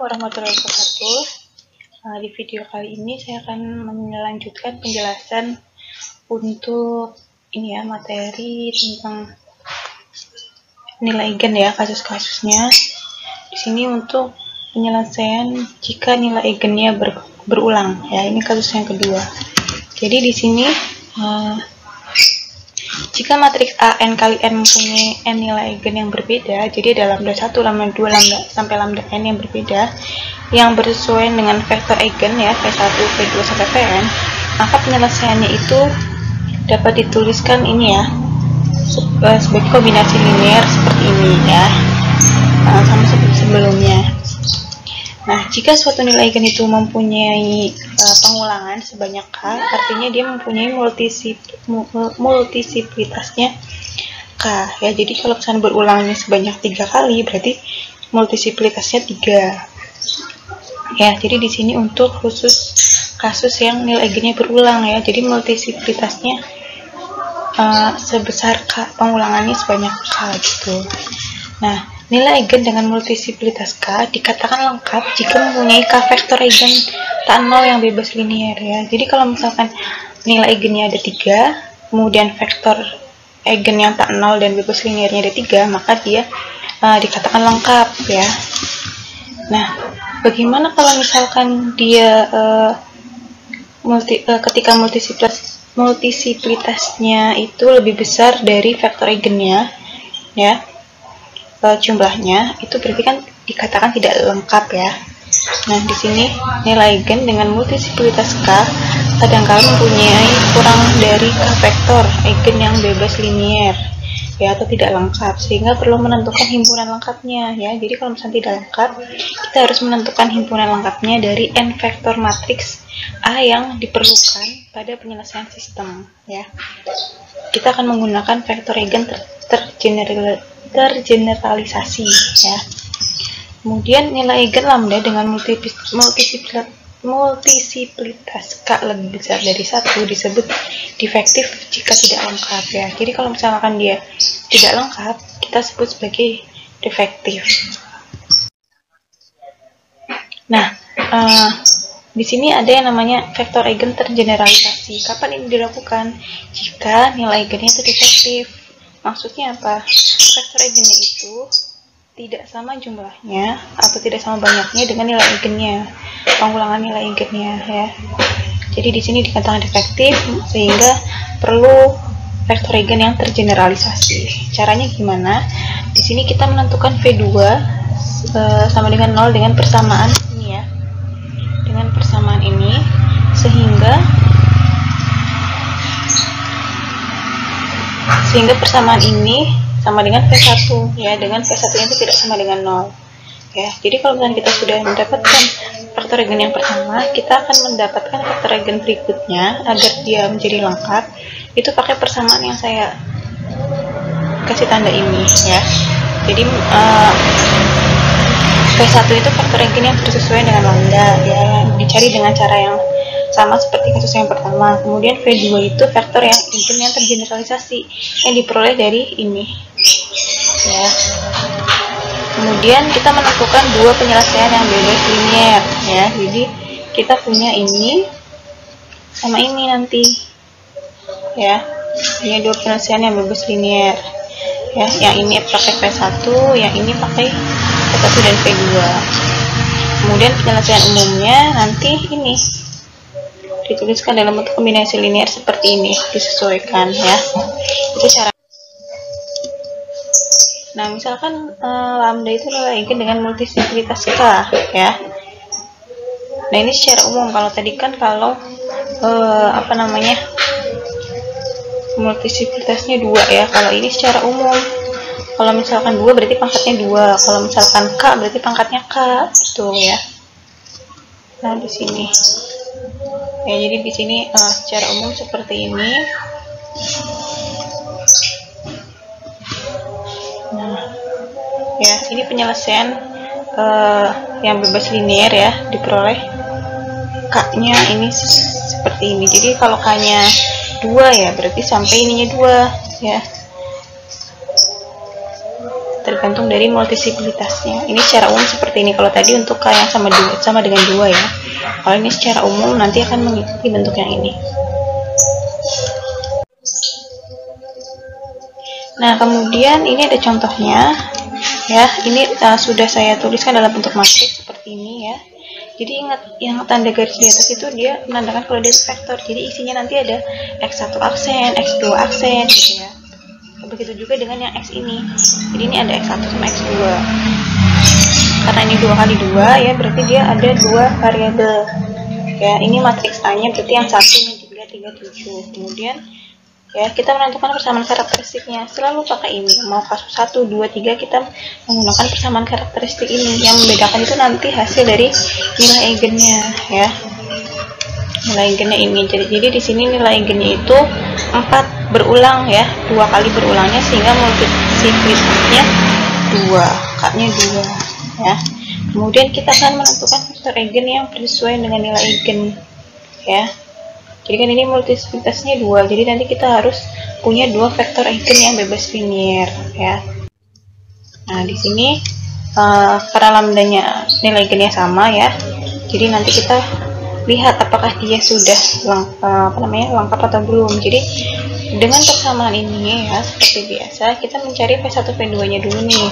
warahmatullahi wabarakatuh. Di video kali ini saya akan melanjutkan penjelasan untuk materi tentang nilai eigen ya, kasus-kasusnya. Di sini untuk penyelesaian jika nilai eigennya berulang ya, ini kasus yang kedua. Jadi di sini jika matriks A n kali n mempunyai n nilai eigen yang berbeda, jadi ada lambda 1, lambda 2, lambda sampai lambda n yang berbeda, yang bersesuaian dengan vektor eigen ya, V1, V2 sampai Vn, maka penyelesaiannya itu dapat dituliskan ini ya, sebagai kombinasi linear seperti ini ya, sama seperti sebelumnya. Nah, jika suatu nilai eigen itu mempunyai pengulangan sebanyak k, artinya dia mempunyai multisiplitasnya k ya. Jadi kalau misalnya berulangnya sebanyak 3 kali, berarti multisiplitasnya 3 ya. Jadi di sini untuk khusus kasus yang nilai eigennya berulang ya, jadi multisiplitasnya sebesar k, pengulangannya sebanyak k gitu. Nah, nilai eigen dengan multisiplitas k dikatakan lengkap jika mempunyai k vektor eigen tak nol yang bebas linier ya. Jadi kalau misalkan nilai eigennya ada 3, kemudian vektor eigen yang tak nol dan bebas liniernya ada 3, maka dia dikatakan lengkap ya. Nah, bagaimana kalau misalkan dia ketika multisiplitasnya itu lebih besar dari vektor eigennya ya, jumlahnya itu berarti kan dikatakan tidak lengkap ya. Nah, di sini nilai eigen dengan multisiplitas k kadangkala mempunyai kurang dari k vektor eigen yang bebas linier ya, atau tidak lengkap, sehingga perlu menentukan himpunan lengkapnya ya. Jadi kalau misalnya tidak lengkap, kita harus menentukan himpunan lengkapnya dari n vektor matriks A yang diperlukan pada penyelesaian sistem ya. Kita akan menggunakan vektor eigen tergeneralisasi ya. Kemudian nilai eigen lambda dengan multisiplitas k lebih besar dari 1 disebut defektif jika tidak lengkap ya. Jadi kalau misalkan dia tidak lengkap, kita sebut sebagai defektif. Nah, di sini ada yang namanya vektor eigen tergeneralisasi. Kapan ini dilakukan? Jika nilai eigennya itu defektif. Maksudnya apa? Vektor eigennya itu tidak sama jumlahnya atau tidak sama banyaknya dengan nilai eigennya, pengulangan nilai eigennya ya. Jadi di sini dikatakan defektif sehingga perlu vektor eigen yang tergeneralisasi. Caranya gimana? Di sini kita menentukan V2 sama dengan 0 dengan persamaan ini ya. Dengan persamaan ini sehingga persamaan ini sama dengan V1 ya, dengan V1 itu tidak sama dengan 0 ya. Jadi kalau misalnya kita sudah mendapatkan vektor eigen yang pertama, kita akan mendapatkan vektor eigen berikutnya agar dia menjadi lengkap, itu pakai persamaan yang saya kasih tanda ini ya. Jadi V1 itu vektor eigen yang bersesuaian dengan lambda ya, yang dicari dengan cara yang sama seperti kasus yang pertama. Kemudian V2 itu vektor yang eigen yang tergeneralisasi yang diperoleh dari ini ya. Kemudian kita menentukan dua penyelesaian yang bebas linier ya. Jadi kita punya ini sama ini nanti ya. Ini dua penyelesaian yang bebas linier ya. Yang ini pakai V1, yang ini pakai V1 dan V2. Kemudian penyelesaian umumnya nanti ini dituliskan dalam bentuk kombinasi linear seperti ini, disesuaikan ya. Itu cara. Nah, misalkan lambda itu nilai eigen dengan multisiplitas k ya. Nah, ini secara umum. Kalau tadi kan kalau multisiplitasnya 2 ya. Kalau ini secara umum. Kalau misalkan 2 berarti pangkatnya 2. Kalau misalkan k berarti pangkatnya k gitu ya. Nah, di sini. Ya, jadi di sini secara umum seperti ini. Nah, ya, ini penyelesaian yang bebas linier ya, diperoleh k-nya ini seperti ini. Jadi kalau k-nya 2 ya, berarti sampai ininya 2 ya. tergantung dari multiplikasitasnya. Ini secara umum seperti ini. Kalau tadi untuk K yang sama dengan 2 ya. Kalau ini secara umum nanti akan mengikuti bentuk yang ini. Nah, kemudian ini ada contohnya ya. Ini sudah saya tuliskan dalam bentuk matriks seperti ini ya. Jadi ingat, yang tanda garis di atas itu dia menandakan kalau dia vektor. Jadi isinya nanti ada X1 aksen, X2 aksen gitu ya. Begitu juga dengan yang X ini. Jadi ini ada X1 sama X2. Karena ini 2 kali 2 ya, berarti dia ada 2 variabel. Ya, ini matriks A-nya berarti yang 1 yang 3, 3, 7. Kemudian ya, kita menentukan persamaan karakteristiknya. Selalu pakai ini. Mau kasus 1, 2, 3 kita menggunakan persamaan karakteristik ini. Yang membedakan itu nanti hasil dari nilai eigennya ya. Nilai eigennya ini. Jadi di sini nilai eigennya itu 4 berulang ya. 2 kali berulangnya sehingga multiplikasinya 2. K-nya 2 ya. Kemudian kita akan menentukan faktor eigen yang bersesuaian dengan nilai eigen ya. Jadi kan ini multiplikasinya 2, jadi nanti kita harus punya 2 vektor eigen yang bebas linier ya. Nah, di sini karena lambdanya nilai eigennya sama ya, jadi nanti kita lihat apakah dia sudah lengkap atau belum. Jadi dengan persamaan ini ya, seperti biasa kita mencari P1 P2 nya dulu nih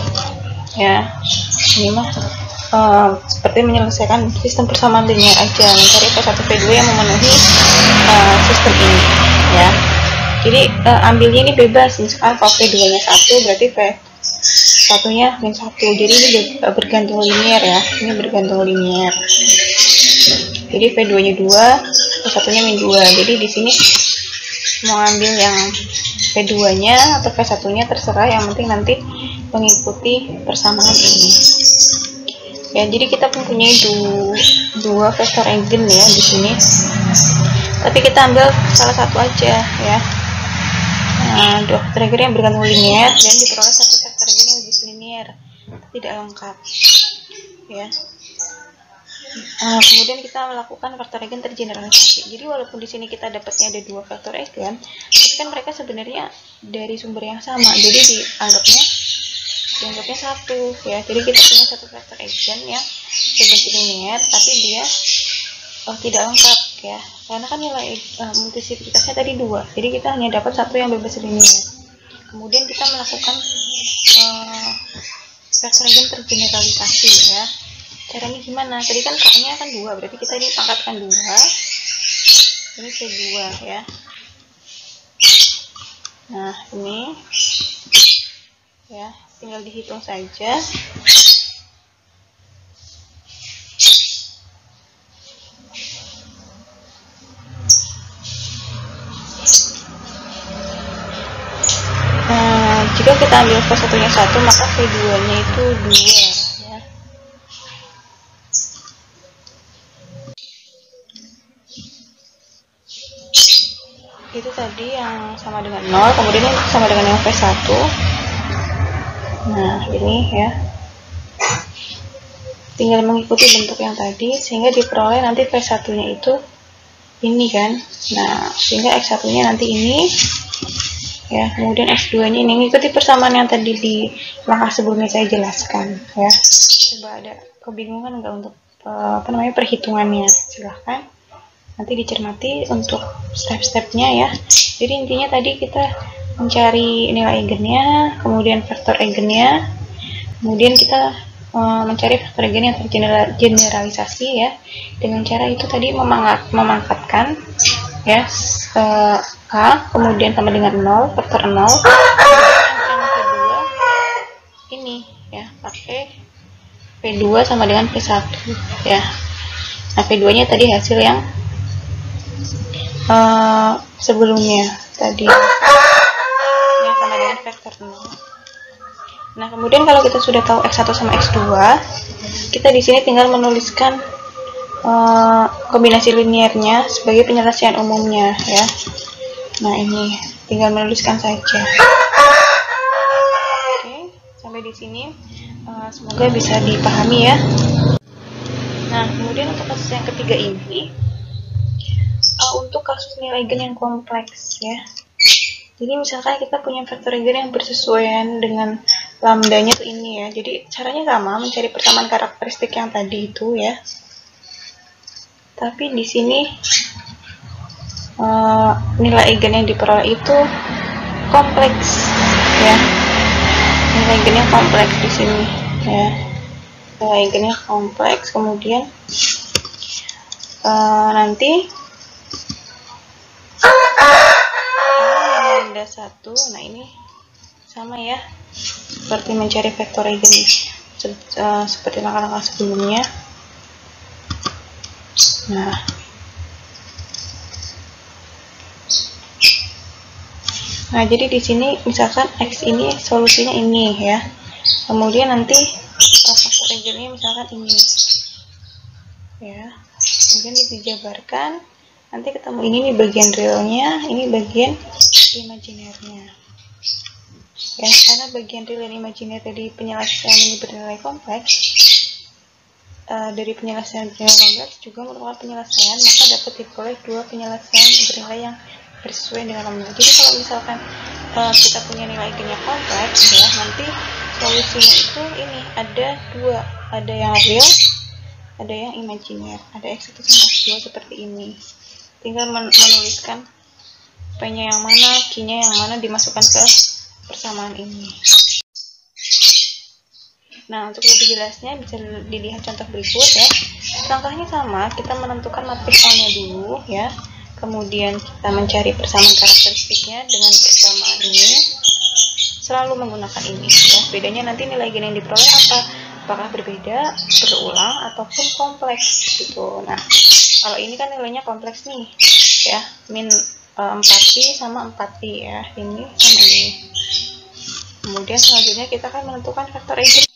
ya. Ini mah seperti menyelesaikan sistem persamaan linear aja, mencari P1 P2 yang memenuhi sistem ini ya. Jadi ambilnya ini bebas, misalkan kalau P2 nya 1 berarti P1 nya min 1, jadi ini bergantung linear ya, ini bergantung linear. Jadi P2 nya 2, P1 nya min 2, jadi di sini mau ambil yang P2 nya atau P1 nya terserah, yang penting nanti mengikuti persamaan ini. Ya, jadi kita mempunyai 2 vektor eigen ya di sini. Tapi kita ambil salah satu aja ya. Nah, 2 vektor eigen yang bergantung linear dan diperoleh 1 vektor eigen yang lebih linear, tidak lengkap. Ya. Kemudian kita melakukan vektor eigen tergeneralisasi. Jadi walaupun di sini kita dapatnya ada 2 vektor eigen, tapi kan mereka sebenarnya dari sumber yang sama. Jadi dianggapnya 1 ya. Jadi kita punya 1 vektor eigen yang bebas linear, tapi dia tidak lengkap ya, karena kan nilai multiplikasinya tadi 2, jadi kita hanya dapat 1 yang bebas linear. Kemudian kita melakukan vektor eigen tergeneralisasi ya. Caranya gimana? Tadi kan K-nya kan 2, berarti kita ini pangkatkan 2, ini P2 ya. Nah, ini ya, tinggal dihitung saja. Jika kita ambil P1 nya 1, maka P2 nya itu 2 ya. Itu tadi yang sama dengan 0, kemudian yang sama dengan yang P1. Nah, ini ya. Tinggal mengikuti bentuk yang tadi sehingga diperoleh nanti P1 nya itu ini kan. Nah, sehingga X1 nya nanti ini ya, kemudian X2 nya ini mengikuti persamaan yang tadi di langkah sebelumnya saya jelaskan ya. Coba ada kebingungan enggak untuk perhitungannya, silahkan nanti dicermati untuk step-stepnya ya. Jadi intinya tadi kita mencari nilai eigennya, kemudian vektor eigennya, kemudian kita mencari vektor eigen yang tergeneralisasi ya. Dengan cara itu tadi memangkatkan ya K, kemudian sama dengan 0, vektor 0. Yang kedua ini ya, pakai P2 sama dengan P1 ya. Nah, P2 nya tadi hasil yang sebelumnya tadi yang sama dengan vektor 0. Nah, kemudian kalau kita sudah tahu X1 sama X2, kita di sini tinggal menuliskan kombinasi linearnya sebagai penyelesaian umumnya ya. Nah, ini tinggal menuliskan saja. Oke, sampai di sini semoga bisa dipahami ya. Nah, kemudian untuk kasus yang ketiga ini, untuk kasus nilai eigen yang kompleks ya. Jadi misalkan kita punya vektor eigen yang bersesuaian dengan lambdanya tuh ini ya. Jadi caranya sama, mencari persamaan karakteristik yang tadi itu ya. Tapi di sini nilai eigen yang diperoleh itu kompleks ya. Nilai eigennya kompleks di sini ya. Nilai eigennya kompleks, kemudian nanti ada satu. Nah ini sama ya, seperti mencari vektor eigen seperti langkah-langkah sebelumnya. Nah, jadi di sini misalkan x ini solusinya ini ya. Kemudian nanti faktor eigennya misalkan ini. Ya. Kemudian dijabarkan, nanti ketemu ini nih bagian realnya, ini bagian imajinernya. Ya, karena bagian real dan imajiner dari penyelesaian ini bernilai kompleks, dari penyelesaian bernilai kompleks juga merupakan penyelesaian, maka dapat diperoleh dua penyelesaian bernilai yang bersesuaian dengan lambda. Jadi kalau misalkan kita punya nilai eigennya kompleks ya, nanti solusinya itu ini ada dua, ada yang real, ada yang imajiner, ada x1 sama x2 seperti ini. Tinggal menuliskan p-nya yang mana, q-nya yang mana, dimasukkan ke persamaan ini. Nah, untuk lebih jelasnya bisa dilihat contoh berikut ya. Langkahnya sama, kita menentukan matriks O-nya dulu ya. Kemudian kita mencari persamaan karakteristiknya dengan persamaan ini, selalu menggunakan ini ya. Bedanya nanti nilai gen yang diperoleh apakah berbeda, berulang, ataupun kompleks gitu. Nah, kalau ini kan nilainya kompleks nih ya, min 4i sama 4i ya, ini sama ini. Kemudian selanjutnya kita akan menentukan faktor eigen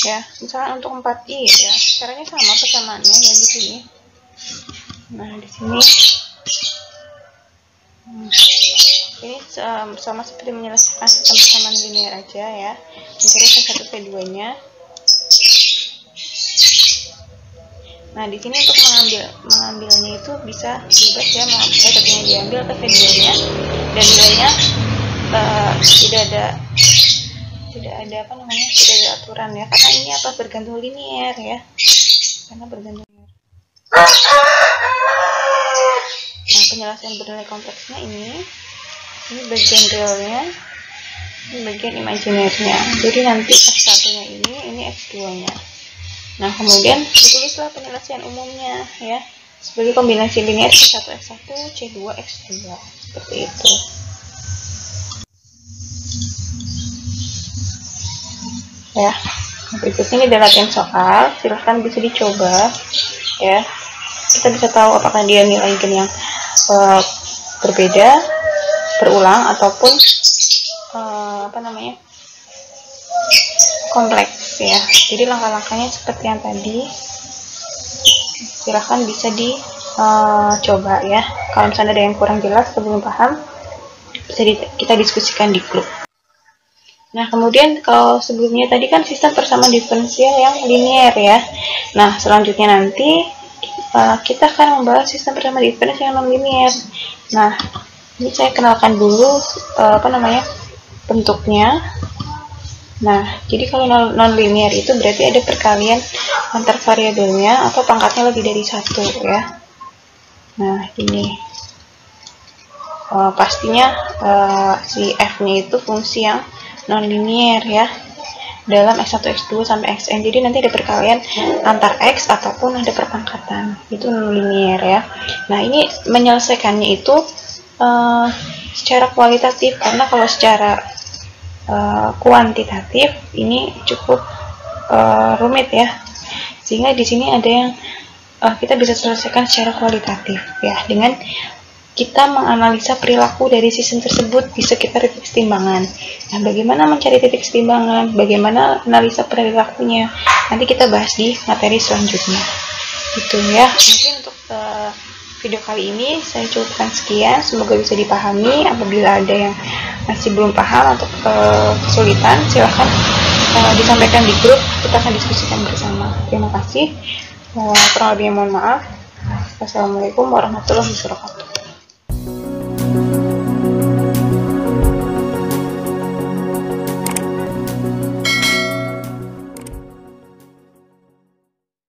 ya. Misalnya untuk 4i ya, caranya sama persamaannya ya di sini. Nah, di sini ini sama seperti menyelesaikan sistem persamaan linear aja ya, mencari V1 V2 nya. Nah, di sini untuk mengambilnya itu bisa bebas ya, mau V1 nya diambil atau V2 nya, dan nilainya tidak ada aturan ya, karena ini bergantung linear ya, karena bergantung linear. Nah, penyelesaian bernilai kompleksnya ini bagian realnya, ini bagian imajinernya. Jadi nanti x1 nya ini x2 nya. Nah, kemudian ditulislah penyelesaian umumnya ya, sebagai kombinasi linear C1 x1 C2 x2 seperti itu. Ya, berikutnya ini adalah latihan soal, silahkan bisa dicoba ya. Kita bisa tahu apakah dia nilai gen yang berbeda, berulang, ataupun kompleks ya. Jadi langkah-langkahnya seperti yang tadi, silahkan bisa dicoba ya. Kalau misalnya ada yang kurang jelas atau belum paham, bisa kita diskusikan di grup. Nah, kemudian kalau sebelumnya tadi kan sistem persamaan diferensial yang linear ya. Nah, selanjutnya nanti kita akan membahas sistem persamaan diferensial yang non linear. Nah, ini saya kenalkan dulu bentuknya. Nah, jadi kalau non linear itu berarti ada perkalian antar variabelnya atau pangkatnya lebih dari satu ya. Nah, ini pastinya si f-nya itu fungsi yang non linear ya, dalam x1 x2 sampai xn. Jadi nanti ada perkalian antar x ataupun ada perpangkatan, itu non linear ya. Nah, ini menyelesaikannya itu secara kualitatif, karena kalau secara kuantitatif ini cukup rumit ya, sehingga di sini ada yang kita bisa selesaikan secara kualitatif ya, dengan kita menganalisa perilaku dari sistem tersebut di sekitar titik keseimbangan. Nah, bagaimana mencari titik keseimbangan, bagaimana analisa perilakunya, nanti kita bahas di materi selanjutnya. Gitu ya. Mungkin untuk video kali ini saya cukupkan sekian. Semoga bisa dipahami. Apabila ada yang masih belum paham atau kesulitan, silahkan disampaikan di grup. Kita akan diskusikan bersama. Terima kasih. Kurang lebihnya mohon maaf. Wassalamualaikum warahmatullahi wabarakatuh.